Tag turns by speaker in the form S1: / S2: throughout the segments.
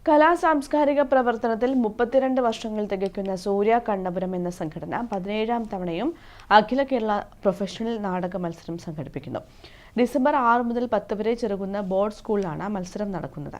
S1: കലാസാംസ്കാരിക പ്രവർത്തനത്തിൽ 32 വർഷങ്ങൾ തികയ്ക്കുന്ന സൂര്യ കണ്ണപുരം എന്ന സംഘടന 17ാം തവണയും അഖില കേരള പ്രൊഫഷണൽ നാടക മത്സരം സംഘടിപ്പിക്കുന്നു. ഡിസംബർ 6 മുതൽ 10 വരെ ചെറുകുന്ന ബോർഡ് സ്കൂളിലാണ് മത്സരം നടക്കുന്നത്.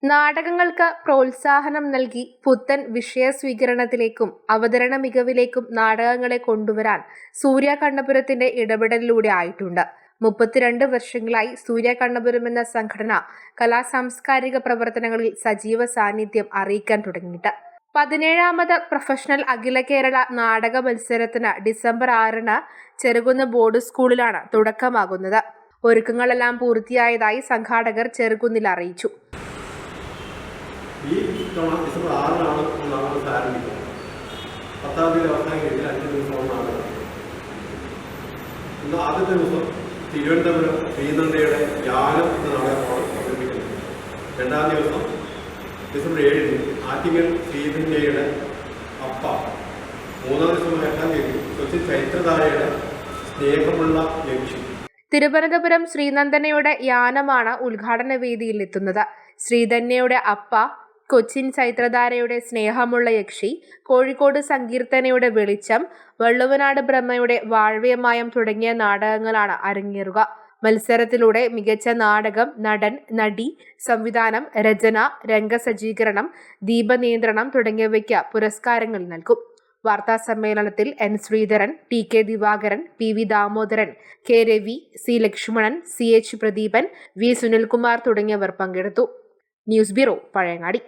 S2: നാടകങ്ങൾക്ക് പ്രോത്സാഹനം നൽകി പുത്തൻ വിഷയ സ്വീകരണത്തിലേക്കും അവതരണ മികവിലേക്കും നാടകങ്ങളെ കൊണ്ടുവരാൻ സൂര്യ കണ്ണപുരത്തിന്റെ ഇടപെടലിലൂടെ ആയിട്ടുണ്ട്. 32 വർഷങ്ങളായി സൂര്യ കണ്ണപുരം എന്ന സംഘടന കലാസാംസ്കാരിക പ്രവർത്തനങ്ങളിൽ സജീവ സാന്നിധ്യം അറിയിക്കാൻ തുടങ്ങിയിട്ട് 17ാമത് പ്രൊഫഷണൽ അഖില കേരള നാടക മത്സരത്തിന് ഡിസംബർ 6-ന് ചെറുകുന്ന് ബോർഡ് സ്കൂളിലാണ് തുടക്കമാകുന്നത്. ഒരുക്കങ്ങളെല്ലാം പൂർത്തിയായതായി സംഘാടകർ ചെറുകുന്നിൽ അറിയിച്ചു.
S3: ഈ തവണ ഡിസംബർ 6-നാണ് നാടകം ആരംഭിക്കുന്നത്. 10-ാം തീയതി അവസാനിക്കുന്ന 5 ദിവസമാണ്. ഇന്ന് ആദ്യത്തെ ദിവസം തിരുവനന്തപുരം ശ്രീനന്ദയുടെ യാനം എന്ന നാടകമാണ് അവതരിപ്പിക്കുന്നത്. 2-ാം ദിവസം ഡിസംബർ 7-ന് ആറ്റിങ്ങൽ ശ്രീധന്യയുടെ അപ്പ. 3-ാം ദിവസം 8-ാം തീയതി കൊച്ചിൻ ചൈത്രധാരയുടെ സ്നേഹമുള്ള യക്ഷി.
S2: തിരുവനന്തപുരം ശ്രീനന്ദനയുടെ യാനമാണ് ഉദ്ഘാടന വേദിയിൽ എത്തുന്നത്. ശ്രീധന്യയുടെ അപ്പ, കൊച്ചിൻ ചൈത്രധാരയുടെ സ്നേഹമുള്ള യക്ഷി, കോഴിക്കോട് സങ്കീർത്തനയുടെ വെളിച്ചം, വള്ളുവനാട് ബ്രഹ്മയുടെ വാഴ്വ്യമായം തുടങ്ങിയ നാടകങ്ങളാണ് അരങ്ങേറുക. മത്സരത്തിലൂടെ മികച്ച നാടകം, നടൻ, നടി, സംവിധാനം, രചന, രംഗസജ്ജീകരണം, ദീപനിയന്ത്രണം തുടങ്ങിയവയ്ക്ക് പുരസ്കാരങ്ങൾ നൽകും. വാർത്താ സമ്മേളനത്തിൽ N Sreedharan, T K Divakaran, P V Damodaran, K Ravi, C Lakshmanan, C H Pradeepan, V Sunilkumar തുടങ്ങിയവർ പങ്കെടുത്തു. News bureau, Pazhayangadi.